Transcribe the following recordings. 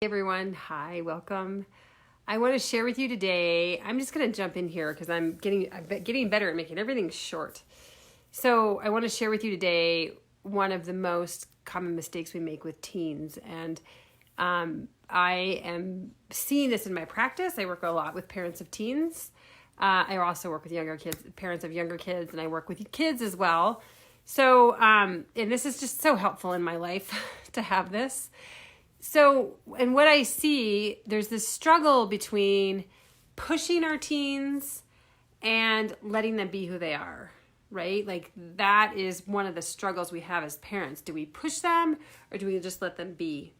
Hey everyone, hi, welcome. I want to share with you today. I'm just going to jump in here because I'm getting better at making everything short. So I want to share with you today one of the most common mistakes we make with teens, and I am seeing this in my practice. I work a lot with parents of teens. I also work with younger kids, parents of younger kids, and I work with kids as well. So, and this is just so helpful in my life to have this. So, and what I see, there's this struggle between pushing our teens and letting them be who they are, right? Like that is one of the struggles we have as parents. Do we push them or do we just let them be?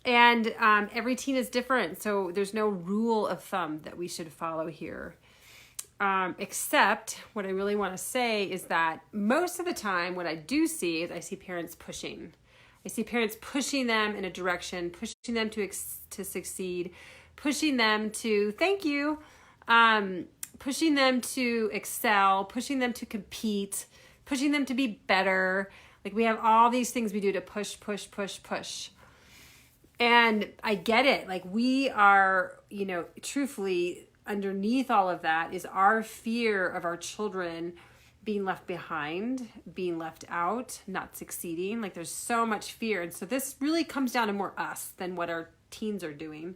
And every teen is different, so there's no rule of thumb that we should follow here. Except what I really want to say is that most of the time what I do see is I see parents pushing. I see parents pushing them in a direction, pushing them to succeed, pushing them to thank you, pushing them to excel, pushing them to compete, pushing them to be better. Like we have all these things we do to push. And I get it. Like we are, truthfully, underneath all of that is our fear of our children being left behind, being left out, not succeeding. Like there's so much fear. And so this really comes down to more us than what our teens are doing.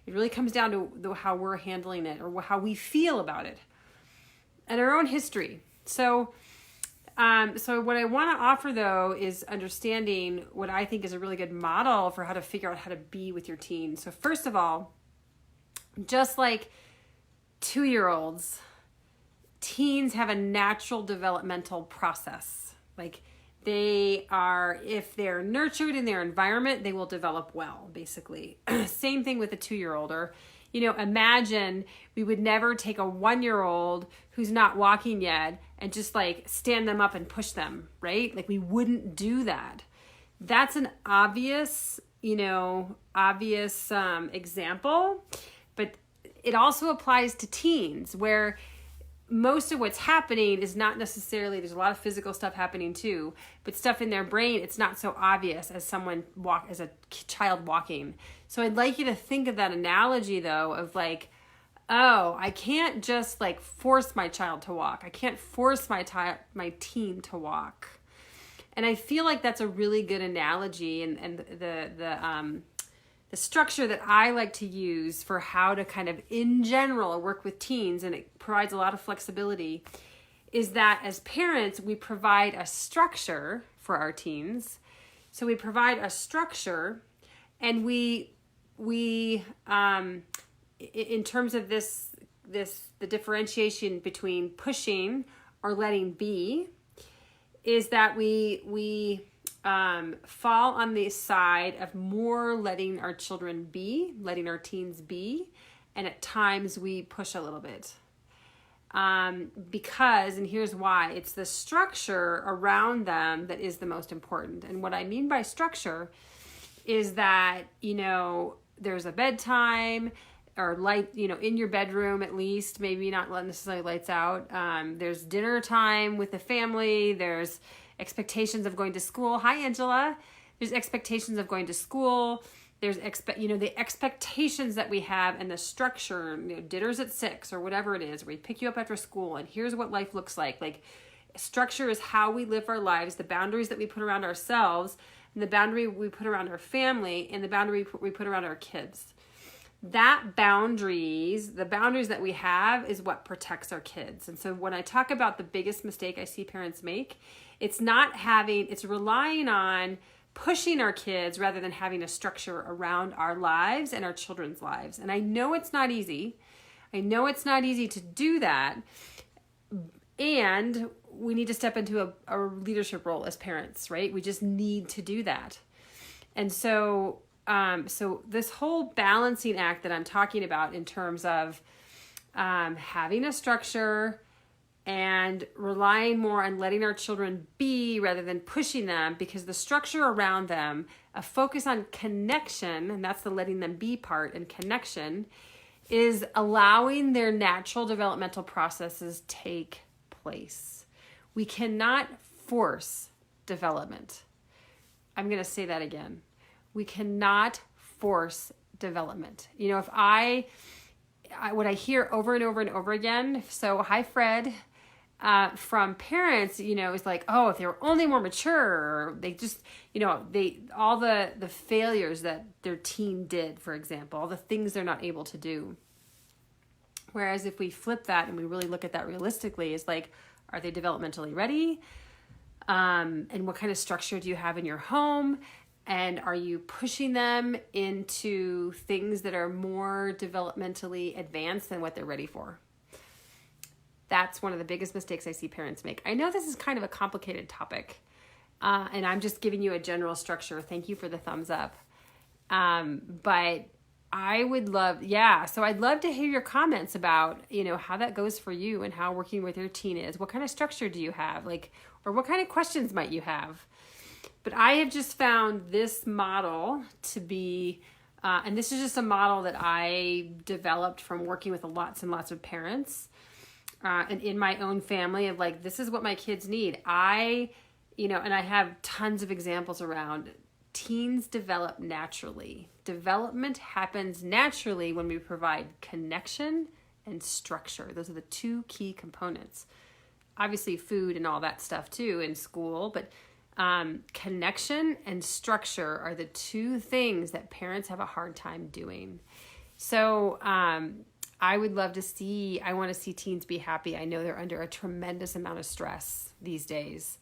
It really comes down to how we're handling it or how we feel about it and our own history. So what I want to offer though is understanding what I think is a really good model for how to figure out how to be with your teen. So first of all, just like 2-year-olds, teens have a natural developmental process. Like they are, if they're nurtured in their environment, they will develop well, basically. Same thing with a 2-year-old. Or, imagine we would never take a 1-year-old who's not walking yet and just like stand them up and push them, right? Like we wouldn't do that. That's an obvious example, but it also applies to teens where most of what's happening is not necessarily, there's a lot of physical stuff happening too, but stuff in their brain, it's not so obvious as as a child walking. So I'd like you to think of that analogy though, of like, oh, I can't just like force my child to walk. I can't force my teen to walk. And I feel like that's a really good analogy, and the structure that I like to use for how to kind of, in general, work with teens, and it provides a lot of flexibility, is that as parents, we provide a structure for our teens. So we provide a structure, and we in terms of the differentiation between pushing or letting be, is that we fall on the side of more letting our children be, letting our teens be, and at times we push a little bit. Because, and here's why, it's the structure around them that is the most important. And what I mean by structure is that, there's a bedtime or light, in your bedroom at least, maybe not necessarily lights out. There's dinner time with the family. There's expectations of going to school. Hi, Angela. There's expectations of going to school. There's the expectations that we have and the structure, dinner's at 6 or whatever it is, where we pick you up after school and here's what life looks like. Like structure is how we live our lives, the boundaries that we put around ourselves, and the boundary we put around our family, and the boundary we put around our kids. The boundaries that we have is what protects our kids. And so when I talk about the biggest mistake I see parents make, it's relying on pushing our kids rather than having a structure around our lives and our children's lives. And I know it's not easy. I know it's not easy to do that. And we need to step into a leadership role as parents, right? We just need to do that. And so this whole balancing act that I'm talking about in terms of having a structure and relying more on letting our children be rather than pushing them, because the structure around them, a focus on connection, and that's the letting them be part, and connection is allowing their natural developmental processes take place. We cannot force development. I'm going to say that again. We cannot force development. If what I hear over and over and over again, so hi Fred, from parents, is like, oh, if they were only more mature, or they just, all the failures that their teen did, for example, all the things they're not able to do. Whereas if we flip that and we really look at that realistically, it's like, are they developmentally ready? And what kind of structure do you have in your home? And are you pushing them into things that are more developmentally advanced than what they're ready for? That's one of the biggest mistakes I see parents make. I know this is kind of a complicated topic, and I'm just giving you a general structure. Thank you for the thumbs up. But I would love, so I'd love to hear your comments about, how that goes for you and how working with your teen is. What kind of structure do you have? Or what kind of questions might you have? But I have just found this model to be, and this is just a model that I developed from working with lots and lots of parents, and in my own family of this is what my kids need. And I have tons of examples around. Teens develop naturally. Development happens naturally when we provide connection and structure. Those are the two key components. Obviously food and all that stuff too in school, but connection and structure are the two things that parents have a hard time doing. So I would love to I want to see teens be happy. I know they're under a tremendous amount of stress these days.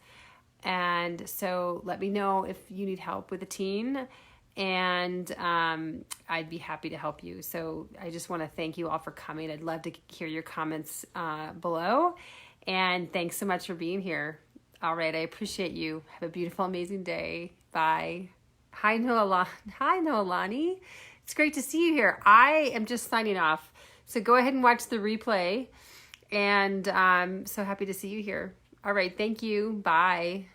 And so let me know if you need help with a teen, and I'd be happy to help you. So I just want to thank you all for coming. I'd love to hear your comments below. And thanks so much for being here. All right, I appreciate you. Have a beautiful, amazing day. Bye. Hi, Noelani. It's great to see you here. I am just signing off. So go ahead and watch the replay. And I'm so happy to see you here. All right, thank you. Bye.